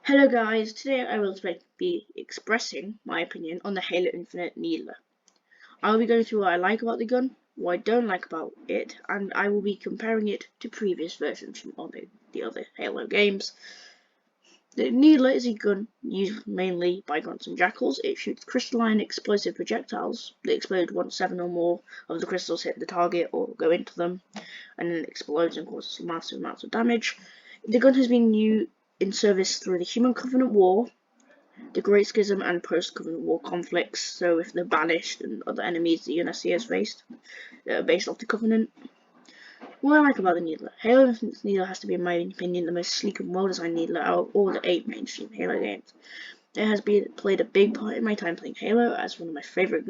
Hello guys, today I will be expressing my opinion on the Halo Infinite Needler. I will be going through what I like about the gun, what I don't like about it, and I will be comparing it to previous versions from the other Halo games. The Needler is a gun used mainly by grunts and jackals. It shoots crystalline explosive projectiles that explode once 7 or more of the crystals hit the target or go into them, and then it explodes and causes massive amounts of damage. The gun has been used in service through the Human Covenant War, the Great Schism, and post-Covenant War conflicts, so if the Banished and other enemies the UNSC has faced, based off the Covenant. What I like about the Needler: Halo Infinite's Needler has to be, in my opinion, the most sleek and well-designed Needler out of all the 8 mainstream Halo games. It has played a big part in my time playing Halo as one of my favourite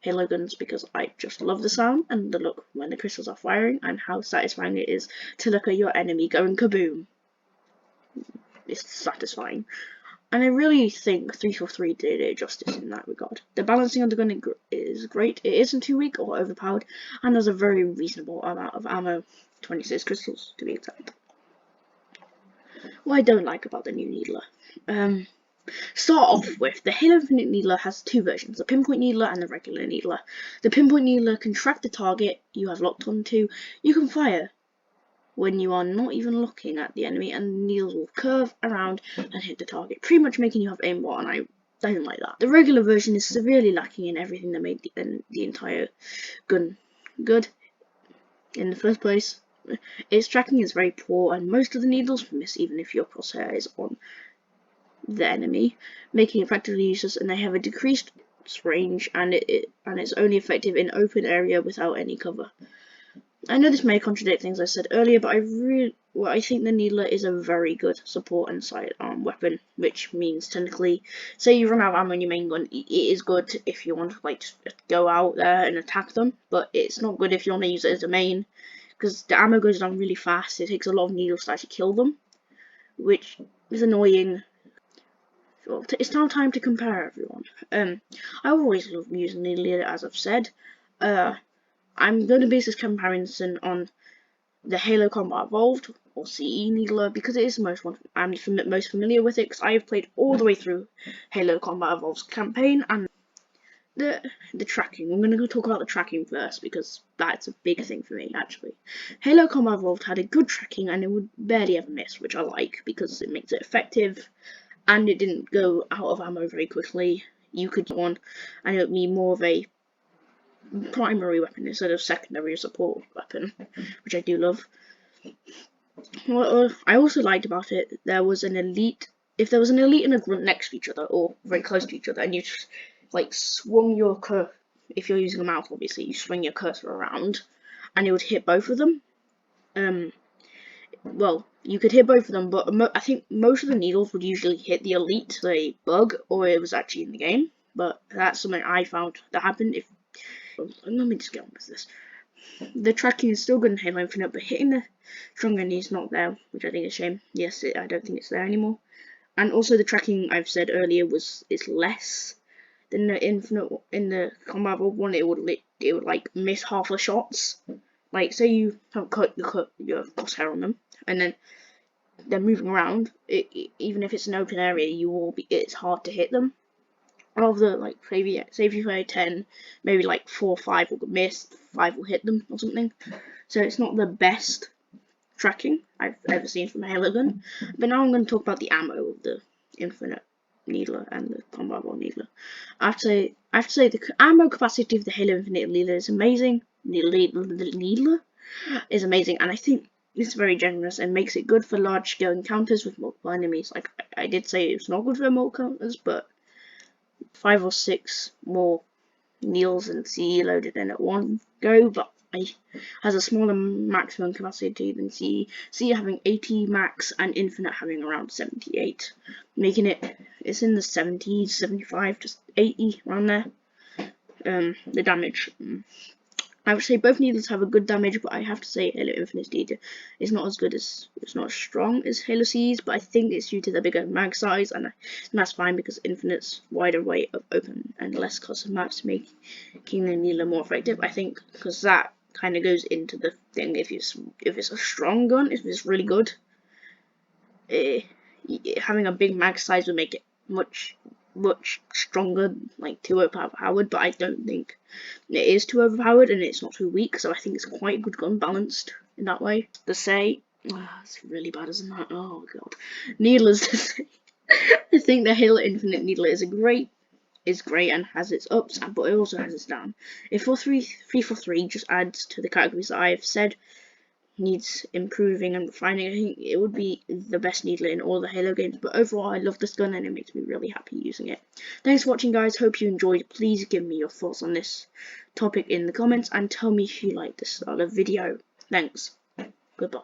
Halo guns because I just love the sound and the look when the crystals are firing, and how satisfying it is to look at your enemy going kaboom. It's satisfying. And I really think 343 did it justice in that regard. The balancing of the gun is great. It isn't too weak or overpowered, and has a very reasonable amount of ammo, 26 crystals to be exact. What I don't like about the new Needler. Start off with, the Halo Infinite Needler has 2 versions, the Pinpoint Needler and the regular Needler. The Pinpoint Needler can track the target you have locked onto. You can fire when you are not even looking at the enemy, and the needles will curve around and hit the target, pretty much making you have aimbot, and I don't like that. The regular version is severely lacking in everything that made the entire gun good in the first place. Its tracking is very poor, and most of the needles miss even if your crosshair is on the enemy, making it practically useless, and they have a decreased range, and it's only effective in open area without any cover. I know this may contradict things I said earlier, but I think the Needler is a very good support and sidearm weapon, which means technically, say you run out of ammo in your main gun, it is good if you want to just go out there and attack them, but it's not good if you want to use it as a main, because the ammo goes down really fast. It takes a lot of needles to actually kill them, which is annoying. Well, it's now time to compare everyone. I always love using the Needler, as I've said. I'm going to base this comparison on the Halo Combat Evolved, or CE Needler, because it is the I'm most familiar with it, because I have played all the way through Halo Combat Evolved's campaign, and the tracking. I'm going to talk about the tracking first, because that's a big thing for me, actually. Halo Combat Evolved had a good tracking, and it would barely ever miss, which I like, because it makes it effective, and it didn't go out of ammo very quickly. You could get one, and it would be more of a primary weapon instead of secondary support weapon, which I do love. What I also liked about it, there was an elite. If there was an elite and a grunt next to each other, or very close to each other, and you just swung your cursor, if you're using a mouse, obviously, you swing your cursor around, and it would hit both of them. Well, you could hit both of them, but I think most of the needles would usually hit the elite, a bug, or it was actually in the game. But that's something I found that happened. Let me just get on with this. The tracking is still good in Halo Infinite, but hitting the strong enemy is not there, which I think is a shame. Yes, I don't think it's there anymore. And also the tracking I've said earlier is less than the Infinite. In the Combat Evolved one, it would miss half the shots. Like, say you have cut your crosshair on them, and then they're moving around. Even if it's an open area, it's hard to hit them. Of the say if you play 10, maybe 4 or 5 will miss, 5 will hit them or something. So it's not the best tracking I've ever seen from a Halo gun. But now I'm going to talk about the ammo of the Infinite Needler and the Combat Evolved Needler. I have to say the ammo capacity of the Halo Infinite Needler is amazing. The Needler is amazing, and I think it's very generous and makes it good for large-scale encounters with multiple enemies. Like I did say, it's not good for multiple encounters, but 5 or 6 more needles and CE loaded in at one go, but it has a smaller maximum capacity than CE. CE having 80 max and Infinite having around 78, making it's in the 70s, 75, just 80 around there. The damage. I would say both needles have a good damage, but I have to say Halo Infinite's needle is not it's not as strong as Halo CE's, but I think it's due to the bigger mag size, and that's fine because Infinite's wider array of open and less custom maps making the needle more effective. I think because that kind of goes into the thing, if it's a strong gun, if it's really good, having a big mag size would make it much stronger, like too overpowered, but I don't think it is too overpowered and it's not too weak, so I think it's quite a good gun, balanced in that way. The say, it's really bad, isn't that? Oh god. Needlers to say, I think the Halo Infinite Needler is great and has its ups, but it also has its down. If 343 just adds to the categories that I have said, needs improving and refining, I think it would be the best needler in all the Halo games, but overall I love this gun and it makes me really happy using it. Thanks for watching, guys. Hope you enjoyed. Please give me your thoughts on this topic in the comments and tell me if you like this style of video. Thanks. Goodbye.